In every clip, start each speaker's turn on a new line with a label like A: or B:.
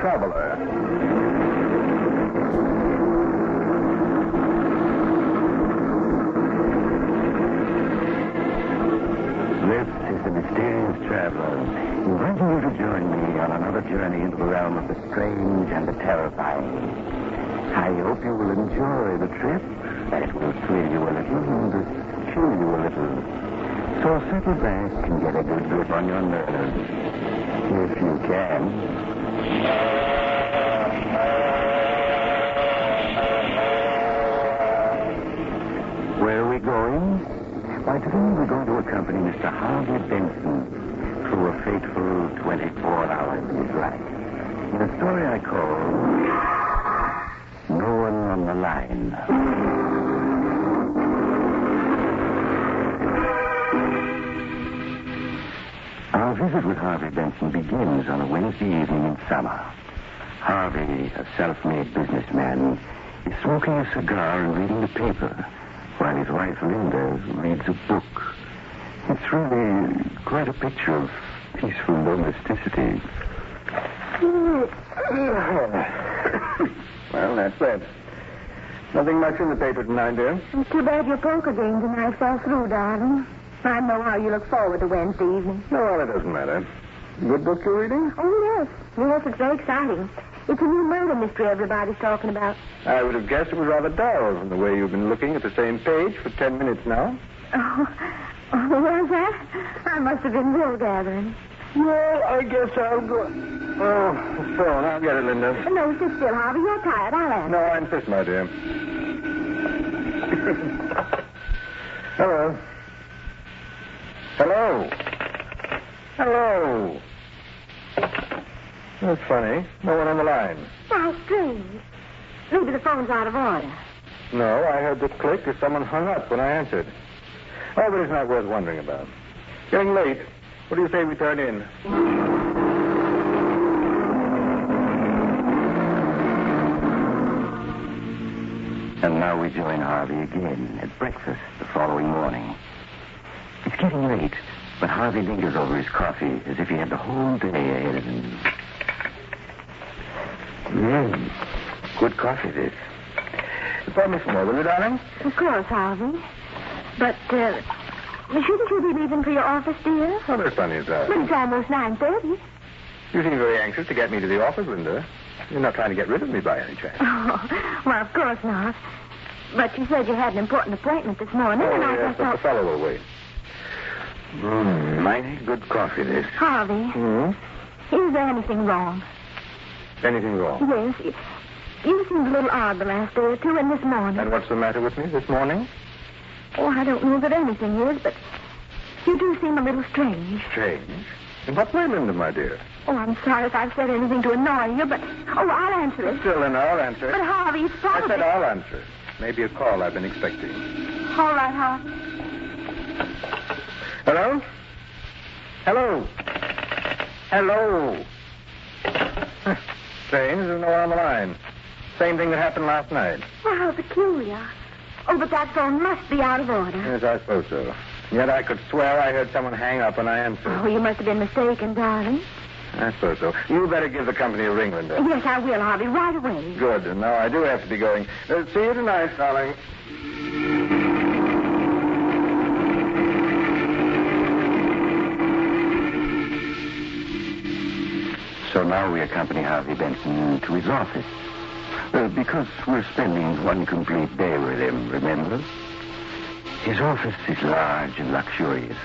A: Traveler.
B: This is the Mysterious Traveler, inviting you to join me on another journey into the realm of the strange and the terrifying. I hope you will enjoy the trip, that it will thrill you a little and chill you a little. So settle back and get a good grip on your nerves, if you can. Where are we going? Why, today we're going to accompany Mr. Harvey Benson through a fateful 24 hours of his life in a story I call No One on the Line. Our visit with Harvey Benson begins on a Wednesday evening in summer. Harvey, a self-made businessman, is smoking a cigar and reading the paper, while his wife, Linda, reads a book. It's really quite a picture of peaceful domesticity.
A: Well, that's it. Nothing much in the paper tonight, dear.
C: It's too bad your poker game tonight fell through, darling. I know how you look forward to Wednesday evening.
A: No, well, it doesn't matter. Good book you're reading?
C: Oh, yes. Yes, it's very exciting. It's a new murder mystery everybody's talking about.
A: I would have guessed it was rather dull from the way you've been looking at the same page for 10 minutes now.
C: Oh, was that? I must have been wool gathering.
A: Well, I guess I'll go. Oh, the phone. I'll get it, Linda.
C: No, sit still, Harvey. You're tired. I'll answer.
A: No, I insist, my dear. Hello. Hello. Hello. That's funny. No one on the line.
C: How strange. Maybe the phone's out of order.
A: No, I heard the click as someone hung up when I answered. Oh, but it's not worth wondering about. Getting late. What do you say we turn in?
B: And now we join Harvey again at breakfast the following morning. It's getting late, but Harvey lingers over his coffee as if he had the whole day ahead of him. Good coffee, this.
A: Pour me some more, will you, darling?
C: Of course, Harvey. But, shouldn't you be leaving for your office, dear?
A: Oh, there's plenty of time.
C: But it's almost 9:30.
A: You seem very anxious to get me to the office, Linda. You're not trying to get rid of me by any chance.
C: Oh, well, of course not. But you said you had an important appointment this morning, and I
A: yes,
C: just
A: but
C: thought...
A: the fellow will wait.
B: Mighty good coffee, this.
C: Harvey, is there anything wrong?
A: Anything wrong?
C: Yes. You seemed a little odd the last day or two, and this morning.
A: And what's the matter with me this morning?
C: Oh, I don't know that anything is, but you do seem a little strange.
A: Strange? In what way, Linda, my dear?
C: Oh, I'm sorry if I've said anything to annoy you, but... Oh, I'll answer it.
A: Still, Linda, I'll answer.
C: But, Harvey, it's
A: I
C: probably...
A: said I'll answer. Maybe a call I've been expecting.
C: All right, Harvey.
A: Hello? Hello? Hello? Strange, there's no one on the line. Same thing that happened last night.
C: Oh, how peculiar. Oh, but that phone must be out of order.
A: Yes, I suppose so. Yet I could swear I heard someone hang up when I answered.
C: Oh, you must have been mistaken, darling.
A: I suppose so. You better give the company a ring, Linda.
C: Yes, I will, Harvey, right away.
A: Good. And now I do have to be going. See you tonight, darling.
B: So now we accompany Harvey Benson to his office. Because we're spending one complete day with him, remember? His office is large and luxurious,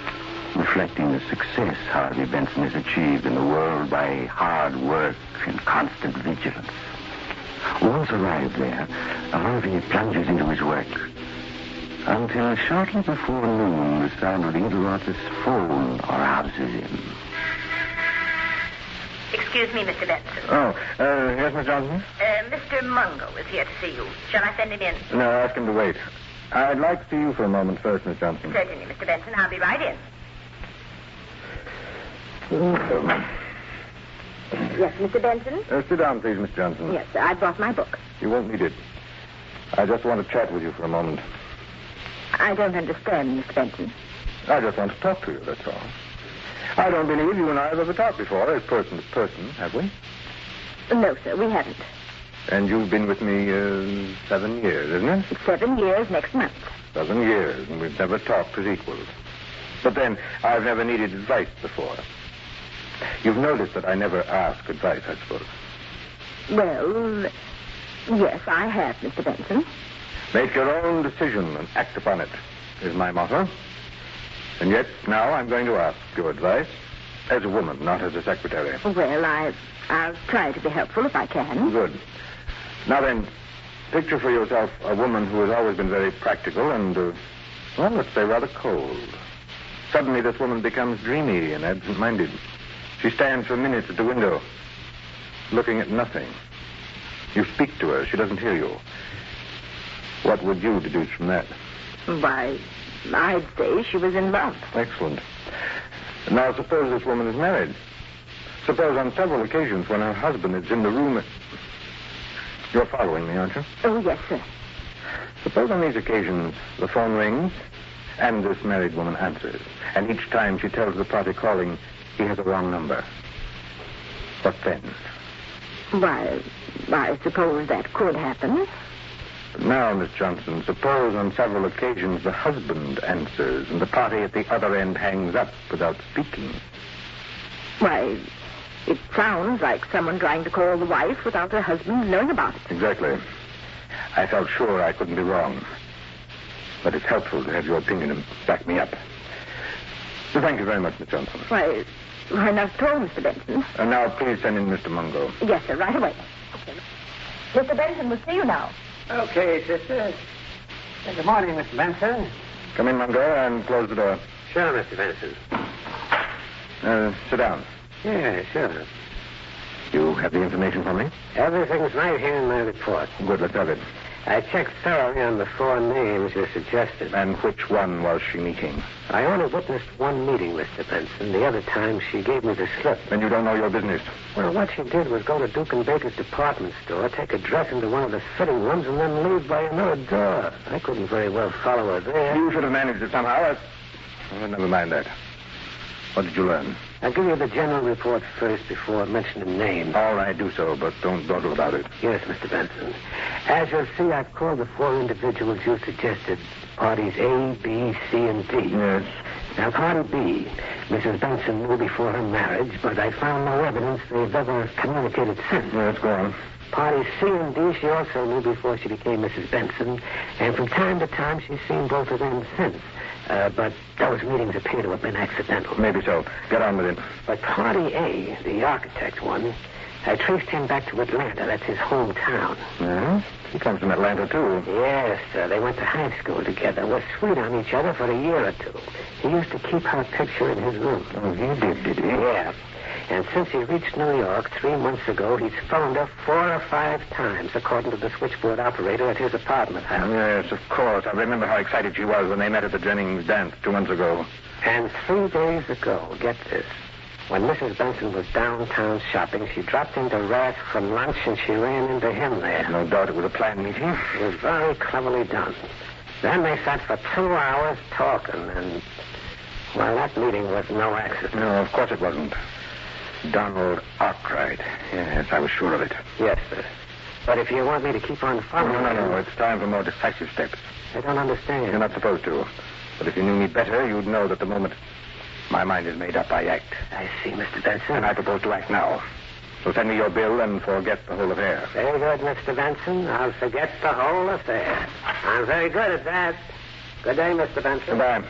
B: reflecting the success Harvey Benson has achieved in the world by hard work and constant vigilance. Once arrived there, Harvey plunges into his work until shortly before noon, the sound of the Interoffice phone arouses him.
D: Excuse me, Mr. Benson.
A: Oh, yes, Miss Johnson?
D: Mr. Mungo is here to see you. Shall I send him in?
A: No, ask him to wait. I'd like to see you for a moment first, Miss Johnson.
D: Certainly, Mr. Benson. I'll be right in.
C: Yes, Mr. Benson?
A: Sit down, please, Miss Johnson.
C: Yes, sir. I brought my book.
A: You won't need it. I just want to chat with you for a moment.
C: I don't understand, Mr. Benson.
A: I just want to talk to you, that's all. I don't believe you and I have ever talked before, as person to person, have we?
C: No, sir, we haven't.
A: And you've been with me 7 years, isn't it?
C: 7 years next month.
A: 7 years, and we've never talked as equals. But then, I've never needed advice before. You've noticed that I never ask advice, I suppose.
C: Well, yes, I have, Mr. Benson.
A: Make your own decision and act upon it, is my motto. And yet, now I'm going to ask your advice as a woman, not as a secretary.
C: Well, I'll try to be helpful if I can.
A: Good. Now then, picture for yourself a woman who has always been very practical and, well, let's say rather cold. Suddenly this woman becomes dreamy and absent-minded. She stands for minutes at the window, looking at nothing. You speak to her. She doesn't hear you. What would you deduce from that?
C: Why, I'd say she was in love.
A: Excellent. Now, suppose this woman is married. Suppose on several occasions when her husband is in the room... You're following me, aren't you?
C: Oh, yes, sir.
A: Suppose on these occasions the phone rings and this married woman answers. And each time she tells the party calling he has a wrong number. What then?
C: Why, I suppose that could happen.
A: Now, Miss Johnson, suppose on several occasions the husband answers and the party at the other end hangs up without speaking.
C: Why, it sounds like someone trying to call the wife without her husband knowing about it.
A: Exactly. I felt sure I couldn't be wrong. But it's helpful to have your opinion and back me up. So thank you very much, Miss Johnson.
C: Why, not at all, Mr. Benson.
A: And now please send in Mr. Mungo.
C: Yes, sir, right away. Mr. Benson will see you now.
E: Okay, sister. Good morning, Mr. Benson.
A: Come in, Mungo, and close the door.
E: Sure, Mr. Benson.
A: Sit down.
E: Yeah, sure.
A: You have the information for me?
E: Everything's right here in my report.
A: Good, let's have it.
E: I checked thoroughly on the 4 names you suggested.
A: And which one was she meeting?
E: I only witnessed one meeting, Mr. Benson. The other time, she gave me the slip.
A: Then you don't know your business.
E: Well, what she did was go to Duke and Baker's department store, take a dress into one of the fitting rooms, and then leave by another door. I couldn't very well follow her there.
A: You should have managed it somehow. Never mind that. What did you learn?
E: I'll give you the general report first before mentioning names.
A: All right, do so, but don't dawdle about it.
E: Yes, Mr. Benson. As you'll see, I've called the 4 individuals you suggested. Parties A, B, C, and D.
A: Yes.
E: Now, party B, Mrs. Benson knew before her marriage, but I found no evidence they've ever communicated since.
A: Yes, go on.
E: Parties C and D, she also knew before she became Mrs. Benson, and from time to time she's seen both of them since. But those meetings appear to have been accidental.
A: Maybe so. Get on with it.
E: But Party A, the architect one, I traced him back to Atlanta. That's his hometown.
A: Yeah? He comes from Atlanta, too.
E: Yes, sir. They went to high school together. Were sweet on each other for a year or 2. He used to keep her picture in his room.
A: Oh, he did he?
E: Yeah. And since he reached New York 3 months ago, he's phoned her 4 or 5 times, according to the switchboard operator at his apartment house.
A: Yes, of course. I remember how excited she was when they met at the Jennings dance 2 months ago.
E: And 3 days ago, get this, when Mrs. Benson was downtown shopping, she dropped into Rath for lunch and she ran into him there.
A: No doubt it was a planned meeting.
E: It was very cleverly done. Then they sat for 2 hours talking, and, well, that meeting was no accident.
A: No, of course it wasn't. Donald Arkwright. Yes, I was sure of it.
E: Yes, sir. But if you want me to keep on following...
A: No. It's time for more decisive steps.
E: I don't understand.
A: You're not supposed to. But if you knew me better, you'd know that the moment my mind is made up, I act.
E: I see, Mr. Benson.
A: And I propose to act now. So send me your bill and forget the whole affair.
E: Very good, Mr. Benson. I'll forget the whole affair. I'm very good at that. Good day, Mr. Benson.
A: Goodbye.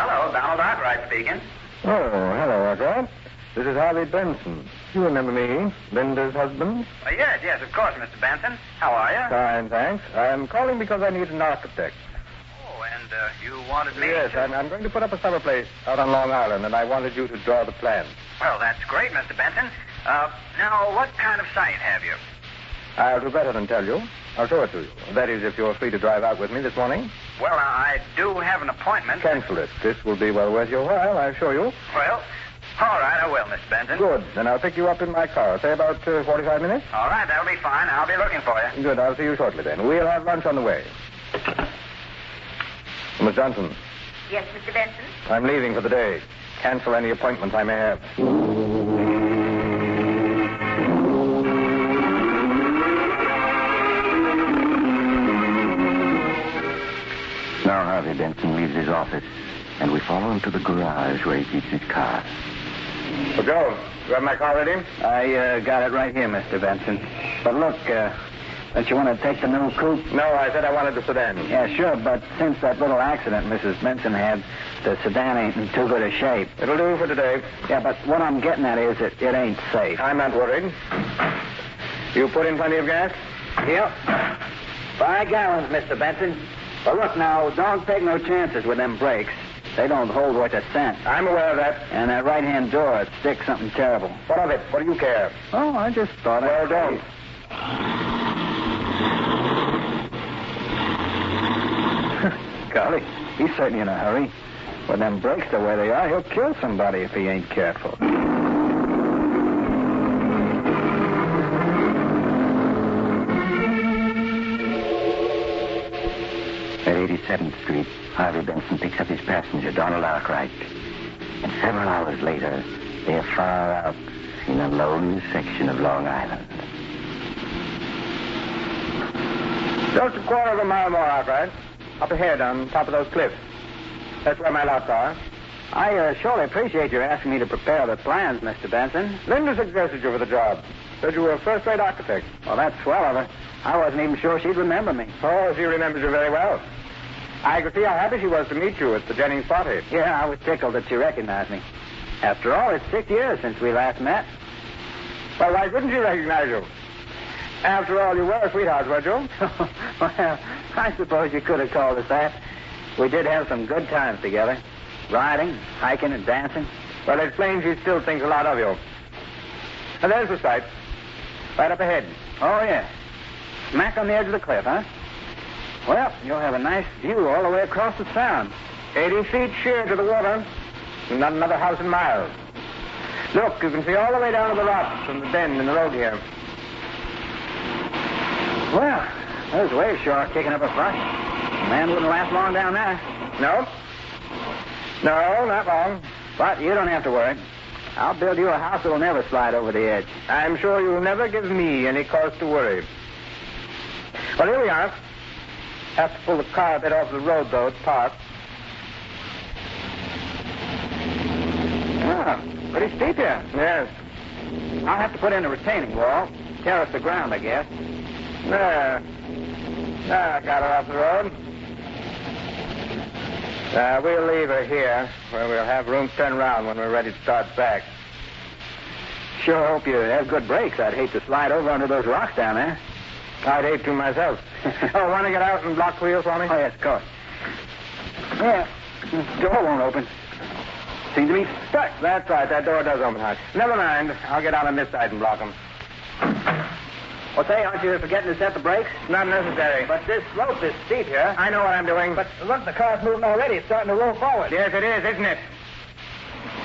F: Hello, Donald Arkwright speaking.
A: Oh, hello, Arkwright. This is Harvey Benson. You remember me, Linda's husband?
F: Yes, of course, Mr. Benson. How are you?
A: Fine, thanks. I'm calling because I need an architect.
F: Oh, and you wanted me
A: Yes,
F: to...
A: I'm going to put up a summer place out on Long Island, and I wanted you to draw the plan.
F: Well, that's great, Mr. Benson. Now, what kind of site have you?
A: I'll do better than tell you. I'll show it to you. That is, if you're free to drive out with me this morning.
F: Well, I do have an appointment.
A: Cancel it. This will be well worth your while, I assure you.
F: Well, all right, I will, Mr. Benson.
A: Good. Then I'll pick you up in my car. Say about 45 minutes.
F: All right, that'll be fine. I'll be looking for you.
A: Good. I'll see you shortly then. We'll have lunch on the way. Miss Johnson,
D: Yes, Mr. Benson?
A: I'm leaving for the day. Cancel any appointments I may have.
B: Now Harvey Benson leaves his office, and we follow him to the garage where he keeps his car.
A: So, Joe, you have my car ready?
F: I got it right here, Mr. Benson. But look, don't you want to take the new coupe?
A: No, I said I wanted the sedan.
F: Yeah, sure, but since that little accident Mrs. Benson had, the sedan ain't in too good a shape.
A: It'll do for today.
F: Yeah, but what I'm getting at is it ain't safe.
A: I'm not worried. You put in plenty of gas?
F: Yep. 5 gallons, Mr. Benson. But look now, don't take no chances with them brakes. They don't hold worth a cent.
A: I'm aware of that.
F: And that right-hand door, it sticks something terrible.
A: What of it? What do you care?
F: Oh, I just thought
A: Well, don't.
F: Golly, he's certainly in a hurry. With them brakes the way they are, he'll kill somebody if he ain't careful.
B: At 87th Street, Harvey Benson picks up his passenger, Donald Arkwright. And several hours later, they are far out in a lonely section of Long Island.
A: Just a quarter of a mile more, Arkwright. Up ahead on top of those cliffs. That's where my lots are.
F: I surely appreciate your asking me to prepare the plans, Mr. Benson.
A: Linda suggested you for the job. Said you were a first-rate architect.
F: Well, that's swell of her. I wasn't even sure she'd remember me.
A: Oh, she remembers you very well. I could see how happy she was to meet you at the Jennings party.
F: Yeah, I was tickled that she recognized me. After all, it's 6 years since we last met.
A: Well, why couldn't she recognize you? After all, you were sweethearts, weren't you?
F: Well, I suppose you could have called us that. We did have some good times together. Riding, hiking, and dancing.
A: Well, it's plain she still thinks a lot of you. And there's the site. Right up ahead.
F: Oh, yeah. Smack on the edge of the cliff, huh? Well, you'll have a nice view all the way across the sound.
A: 80 feet sheer to the water. Not another house in miles. Look, you can see all the way down to the rocks from the bend in the road here.
F: Well, those waves sure are kicking up a fuss. The man wouldn't last long down there.
A: No? No, not long.
F: But you don't have to worry. I'll build you a house that'll never slide over the edge.
A: I'm sure you'll never give me any cause to worry. Well, here we are. Have to pull the car a bit off the road, though. It's parked.
F: Ah, pretty steep here.
A: Yes.
F: I'll have to put in a retaining wall. Terrace the ground, I guess.
A: There. I got her off the road. We'll leave her here, where we'll have room to turn around when we're ready to start back.
F: Sure hope you have good brakes. I'd hate to slide over under those rocks down there.
A: I'd hate to myself. Oh, want to get out and block the wheels for me?
F: Oh, yes, of course. Yeah, the door won't open. Seems to be stuck.
A: That's right, that door does open hard. Never mind. I'll get out on this side and block them.
F: Well, say, aren't you forgetting to set the brakes?
A: Not necessary.
F: But this slope is steep here.
A: I know what I'm doing.
F: But look, the car's moving already. It's starting to roll forward.
A: Yes, it is, isn't it?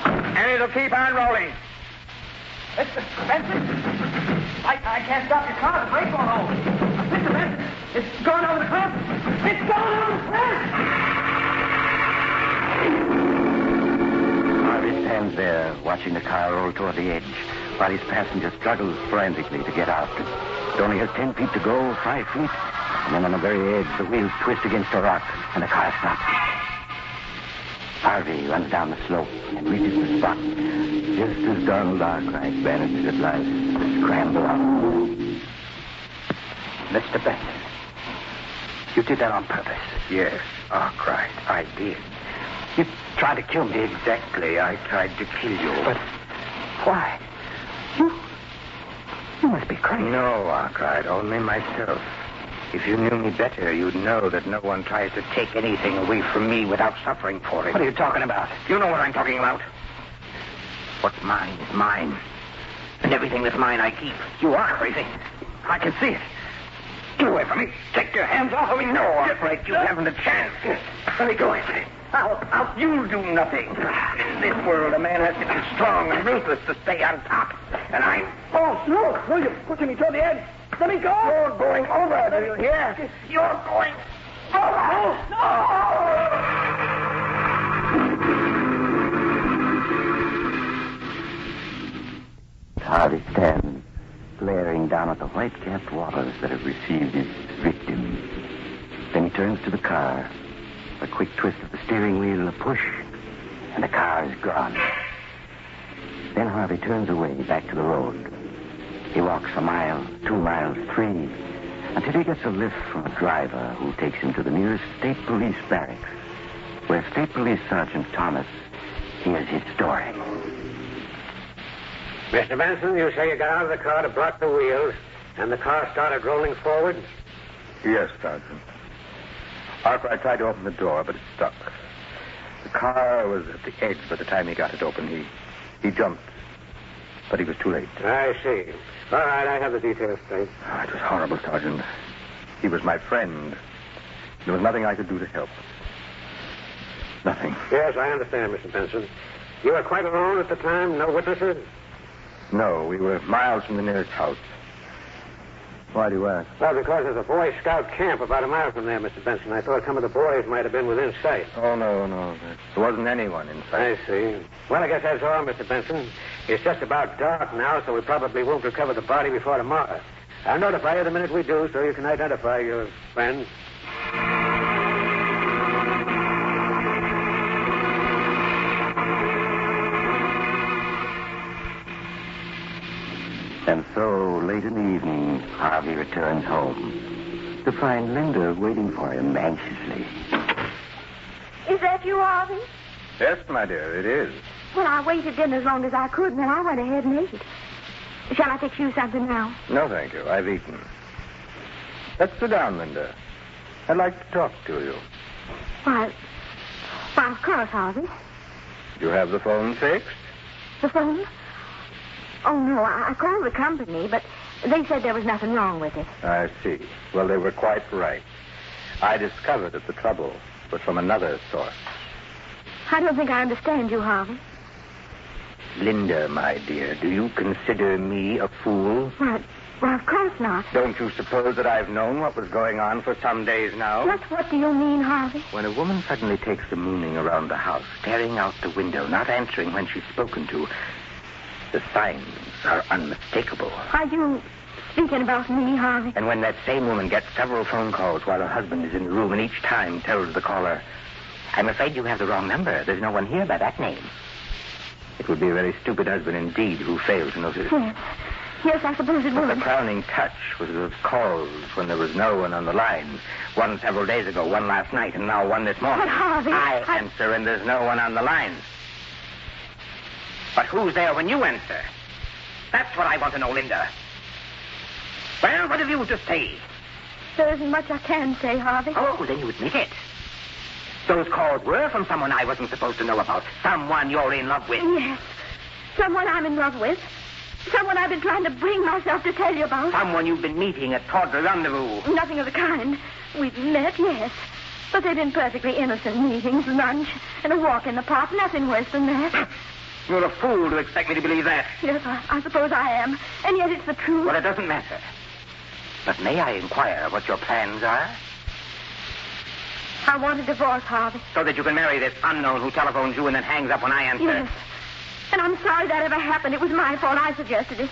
A: And it'll keep on rolling.
F: Mr. Benson? I can't stop your car. The brake won't hold. Mr. Benson, it's going over the cliff. It's going over the cliff!
B: Harvey stands there, watching the car roll toward the edge, while his passenger struggles frantically to get out. It only has 10 feet to go, 5 feet, and then on the very edge, the wheels twist against a rock, and the car stops. Harvey runs down the slope and reaches the spot, just as Donald Arkwright manages at last to scramble out.
F: Mr. Benson, you did that on purpose.
E: Yes, Arkwright, I did.
F: You tried to kill me.
E: Exactly, I tried to kill you.
F: But why? You must be crazy.
E: No, Arkwright, only myself. If you knew me better, you'd know that no one tries to take anything away from me without suffering for it.
F: What are you talking about?
E: You know what I'm talking about. What's mine is mine. And everything that's mine I keep.
F: You are crazy. I can see it.
E: Get away from me. Take your hands off of me. No, Arkwright, you haven't a chance. Let me go, Anthony. You'll do nothing. In this world, a man has to be strong and ruthless to stay on top. And I'm...
F: Oh, no, you're pushing me toward the edge. Let me go.
E: You're going over, do you hear? You're going
B: Harvey stands, glaring down at the white-capped waters that have received his victim. Then he turns to the car. A quick twist of the steering wheel, a push, and the car is gone. Then Harvey turns away back to the road. He walks a mile, 2 miles, 3, until he gets a lift from a driver who takes him to the nearest state police barracks, where State Police Sergeant Thomas hears his story.
G: Mr. Benson, you say you got out of the car to block the wheels, and the car started rolling forward?
A: Yes, Sergeant. Arthur, I tried to open the door, but it stuck. The car was at the edge by the time he got it open. He jumped, but he was too late.
G: I see. All right, I have the details straight.
A: Oh, it was horrible, Sergeant. He was my friend. There was nothing I could do to help. Nothing.
G: Yes, I understand, Mr. Benson. You were quite alone at the time? No witnesses?
A: No, we were miles from the nearest house. Why do you ask?
G: Well, because there's a Boy Scout camp about a mile from there, Mr. Benson. I thought some of the boys might have been within sight.
A: Oh, no. There wasn't anyone in sight.
G: I see. Well, I guess that's all, Mr. Benson. It's just about dark now, so we probably won't recover the body before tomorrow. I'll notify you the minute we do, so you can identify your friend.
B: And so, late in the evening, Harvey returns home to find Linda waiting for him anxiously.
C: Is that you, Harvey?
A: Yes, my dear, it is.
C: Well, I waited dinner as long as I could, and then I went ahead and ate. Shall I fix you something now?
A: No, thank you. I've eaten. Let's sit down, Linda. I'd like to talk to you.
C: Why, of course, Harvey.
A: You have the phone fixed?
C: The phone? Oh, no, I called the company, but they said there was nothing wrong with it.
A: I see. Well, they were quite right. I discovered that the trouble was from another source.
C: I don't think I understand you, Harvey.
A: Linda, my dear, do you consider me a fool?
C: Well, of course not.
A: Don't you suppose that I've known what was going on for some days now?
C: What do you mean, Harvey?
A: When a woman suddenly takes the mooning around the house, staring out the window, not answering when she's spoken to, the signs are unmistakable.
C: Are you speaking about me, Harvey?
A: And when that same woman gets several phone calls while her husband is in the room, and each time tells the caller, "I'm afraid you have the wrong number. There's no one here by that name." It would be a very stupid husband indeed who failed to notice.
C: Yes, I suppose it
A: But
C: would.
A: the crowning touch was those calls when there was no one on the line. One several days ago, one last night, and now one this morning.
C: But, Harvey,
A: I answer and there's no one on the line. But who's there when you answer? That's what I want to know, Linda. Well, what have you to say?
C: There isn't much I can say, Harvey.
A: Oh, then you admit it. Those calls were from someone I wasn't supposed to know about. Someone you're in love with.
C: Yes. Someone I'm in love with. Someone I've been trying to bring myself to tell you about.
A: Someone you've been meeting at Tawdry Rendezvous.
C: Nothing of the kind. We've met, yes. But they've been perfectly innocent meetings, lunch, and a walk in the park. Nothing worse than that.
A: You're a fool to expect me to believe that.
C: Yes, I suppose I am. And yet it's the truth.
A: Well, it doesn't matter. But may I inquire what your plans are?
C: I want a divorce, Harvey.
A: So that you can marry this unknown who telephones you and then hangs up when I answer.
C: Yes. And I'm sorry that ever happened. It was my fault. I suggested it.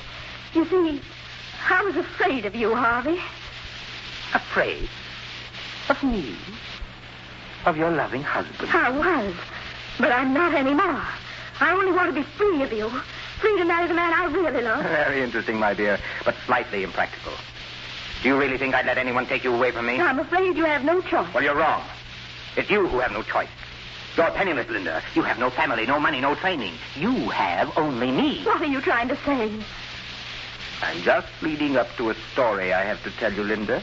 C: You see, I was afraid of you, Harvey.
A: Afraid? Of me? Of your loving husband?
C: I was. But I'm not anymore. I only want to be free of you. Free to marry the man I really love.
A: Very interesting, my dear, but slightly impractical. Do you really think I'd let anyone take you away from me?
C: I'm afraid you have no choice.
A: Well, you're wrong. It's you who have no choice. You're penniless, Linda. You have no family, no money, no training. You have only me.
C: What are you trying to say?
A: I'm just leading up to a story I have to tell you, Linda.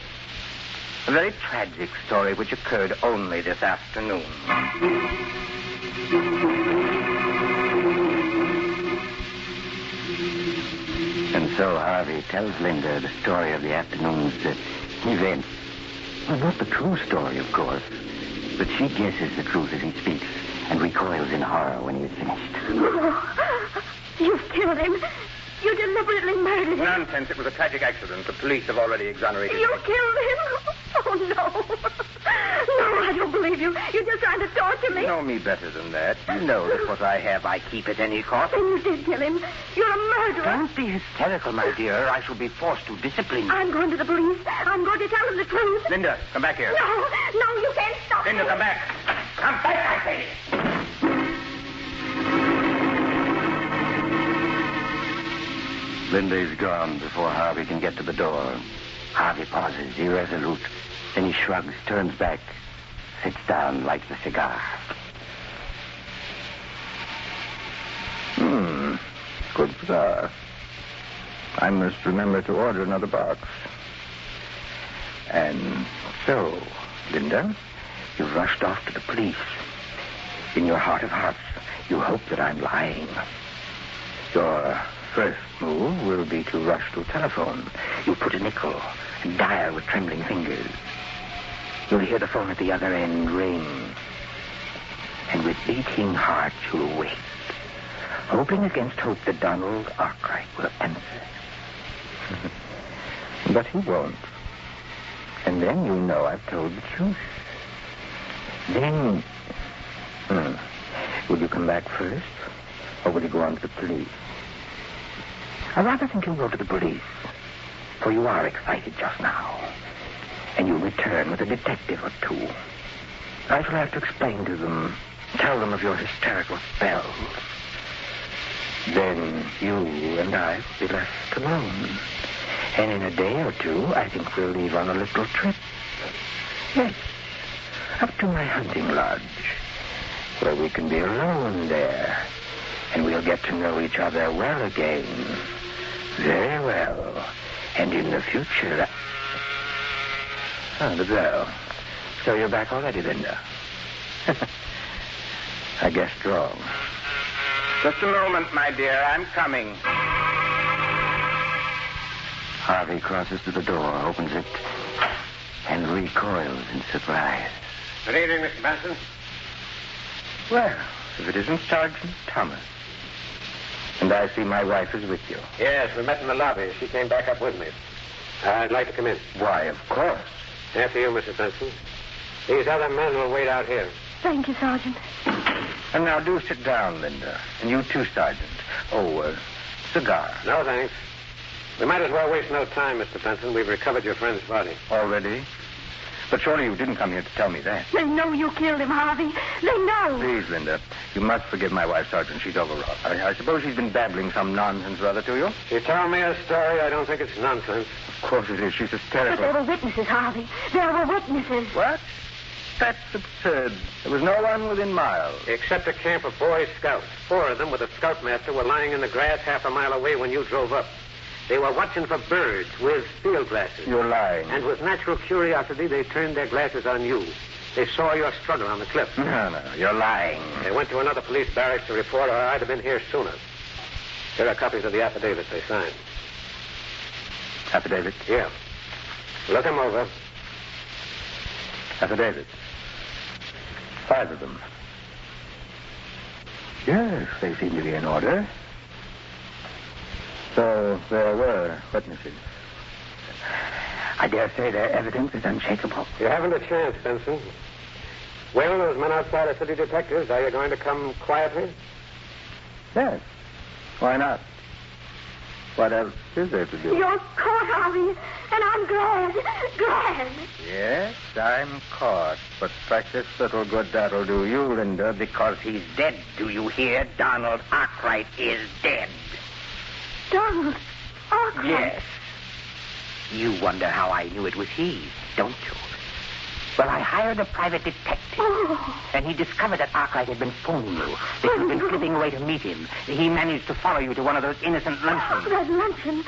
A: A very tragic story which occurred only this afternoon.
B: And so Harvey tells Linda the story of the afternoon's events. Well, not the true story, of course, but she guesses the truth as he speaks and recoils in horror when he is finished.
C: Oh, you've killed him. You deliberately murdered him.
A: Nonsense. It was a tragic accident. The police have already exonerated
C: You
A: him.
C: killed him? Oh, no. I don't believe you. You're just trying to torture me.
A: You know me better than that. You know that what I have I keep at any cost.
C: Then you did kill him. You're a murderer.
B: Don't be hysterical, my dear. I shall be forced to discipline you.
C: I'm going to the police. I'm going to tell them the truth.
A: Linda, come back here.
C: No, you can't stop
A: Linda,
C: me.
A: come back.
E: Come back, I say.
B: Linda is gone before Harvey can get to the door. Harvey pauses, irresolute. Then he shrugs, turns back, sits down, lights a cigar.
A: Good cigar. I must remember to order another box. And so, Linda,
B: You've rushed off to the police. In your heart of hearts, you hope that I'm lying. Your first move will be to rush to a telephone. You put a nickel and dial with trembling fingers. You'll hear the phone at the other end ring. And with beating heart, you'll wait, hoping against hope that Donald Arkwright will answer.
A: But he won't.
B: And then you'll know I've told the truth. Then, will you come back first, or will you go on to the police? I rather think you'll go to the police, for you are excited just now. And you'll return with a detective or two. I shall have to explain to them, tell them of your hysterical spells. Then you and I will be left alone. And in a day or two, I think we'll leave on a little trip. Yes, up to my hunting lodge, where we can be alone there. And we'll get to know each other well again. Very well. And in the future... Oh, the bell. So you're back already, Linda. I guessed wrong.
A: Just a moment, my dear. I'm coming.
B: Harvey crosses to the door, opens it, and recoils in surprise.
G: Good evening, Mr. Benson.
A: Well, if it isn't Sergeant Thomas. And I see my wife is with you.
G: Yes, we met in the lobby. She came back up with me. I'd like to come in.
A: Why, of course.
G: After you, Mrs. Benson. These other men will wait out here.
C: Thank you, Sergeant.
A: And now do sit down, Linda. And you too, Sergeant. Oh, cigar.
G: No, thanks. We might as well waste no time, Mr. Benson. We've recovered your friend's body.
A: Already? But surely you didn't come here to tell me that.
C: They know you killed him, Harvey. They know.
A: Please, Linda, you must forgive my wife, Sergeant. She's overwrought. I suppose she's been babbling some nonsense or other to you?
G: You tell me a story, I don't think it's nonsense.
A: Of course it is. She's
C: But
A: hysterical.
C: there were witnesses, Harvey. There were witnesses.
A: What? That's absurd. There was no one within miles.
G: Except a camp of Boy Scouts. 4 of them with a scoutmaster were lying in the grass half a mile away when you drove up. They were watching for birds with field glasses.
A: You're lying.
G: And with natural curiosity, they turned their glasses on you. They saw your struggle on the cliff.
A: No, you're lying.
G: They went to another police barracks to report, or I'd have been here sooner. Here are copies of the affidavit they signed.
A: Affidavit?
G: Yeah. Look them over.
A: Affidavit. 5 of them.
B: Yes, they seem to be in order.
A: So there were witnesses.
B: I dare say their evidence is unshakable.
G: You haven't a chance, Benson. Well, those men outside are city detectives. Are you going to come quietly?
A: Yes. Why not? What else is there to do?
C: You're caught, Harvey, and I'm glad. Glad.
A: Yes, I'm caught. But precious little good that'll do you, Linda, because
B: He's dead, do you hear? Donald Arkwright is dead.
C: Donald Arkwright.
B: Yes. You wonder how I knew it was he, don't you? Well, I hired a private detective,
C: Oh.
B: and he discovered that Arkwright had been phoning you, that you'd been slipping away to meet him. He managed to follow you to one of those innocent luncheons.
C: That luncheon.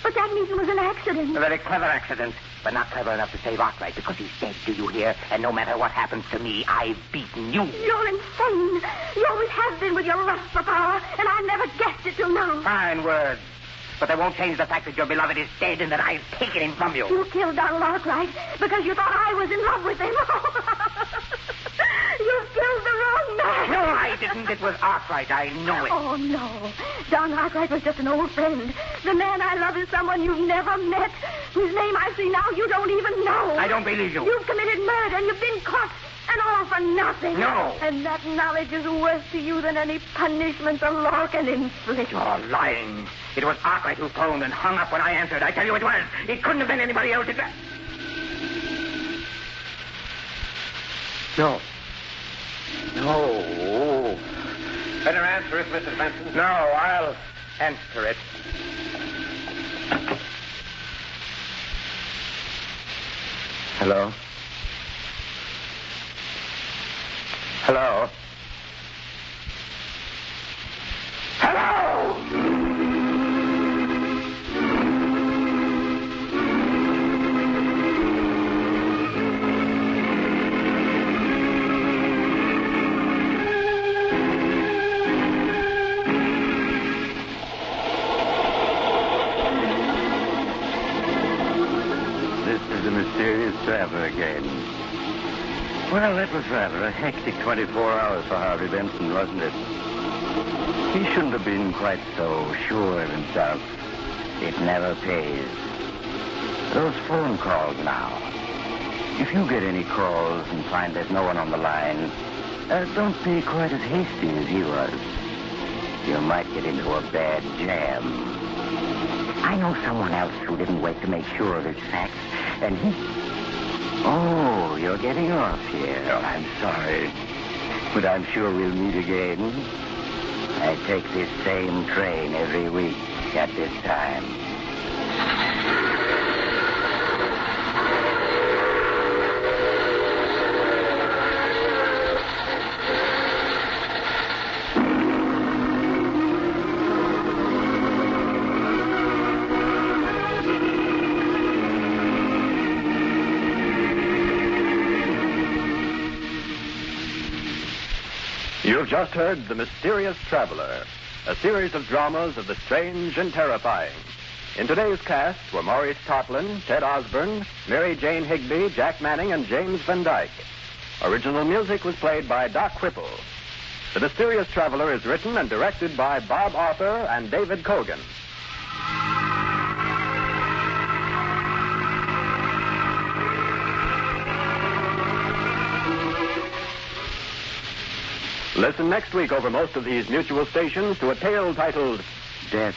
C: But that means it was an accident.
B: A very clever accident, but not clever enough to save Arkwright, because he's dead, do you hear? And no matter what happens to me, I've beaten you.
C: You're insane. You always have been with your lust for power, and I never guessed it till now.
B: Fine words. But they won't change the fact that your beloved is dead and that I've taken him from you.
C: You killed Donald Arkwright because you thought I was in love with him. You killed the wrong man.
B: No, I didn't. It was Arkwright. I know it.
C: Oh, no. Don Arkwright was just an old friend. The man I love is someone you've never met, whose name I see now you don't even know.
B: I don't believe you.
C: You've committed murder, and you've been caught, And all for nothing.
E: No.
C: And that knowledge is worse to you than any punishment the law can inflict.
E: You're lying. It was Arkwright who phoned and hung up when I answered. I tell you it was. It couldn't have been anybody else. No. No.
G: Better answer it, Mrs. Benson.
E: No, I'll answer it.
B: Hello?
E: Hello? Hello!
B: This is the mysterious traveler again. Well, that was rather a hectic 24 hours for Harvey Benson, wasn't it? He shouldn't have been quite so sure of himself. It never pays. Those phone calls now. If you get any calls and find there's no one on the line, don't be quite as hasty as he was. You might get into a bad jam. I know someone else who didn't wait to make sure of his facts, and he... Oh, you're getting off here. Oh, I'm sorry. But I'm sure we'll meet again. I take this same train every week at this time.
A: You've just heard The Mysterious Traveler, a series of dramas of the strange and terrifying. In today's cast were Maurice Tarplin, Ted Osborne, Mary Jane Higby, Jack Manning, and James Van Dyke. Original music was played by Doc Whipple. The Mysterious Traveler is written and directed by Bob Arthur and David Cogan. Listen next week over most of these mutual stations to a tale titled
B: Death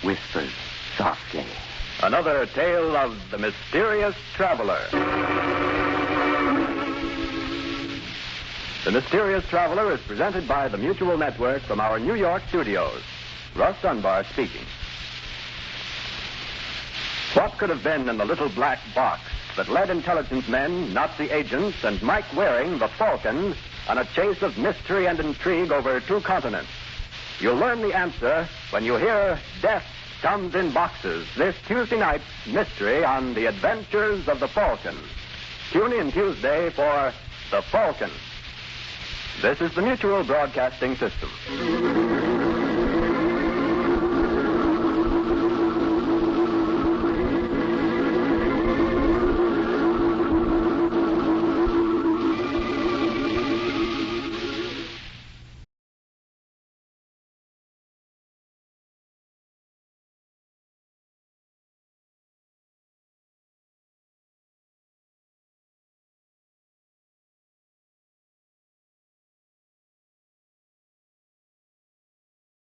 B: Whispers Softly.
A: Another Tale of the Mysterious Traveler. The Mysterious Traveler is presented by the Mutual Network from our New York studios. Russ Dunbar speaking. What could have been in the little black box that led intelligence men, Nazi agents, and Mike Waring, the Falcon, on a chase of mystery and intrigue over 2 continents? You'll learn the answer when you hear Death Comes in Boxes this Tuesday night's mystery on The Adventures of the Falcon. Tune in Tuesday for The Falcon. This is the Mutual Broadcasting System.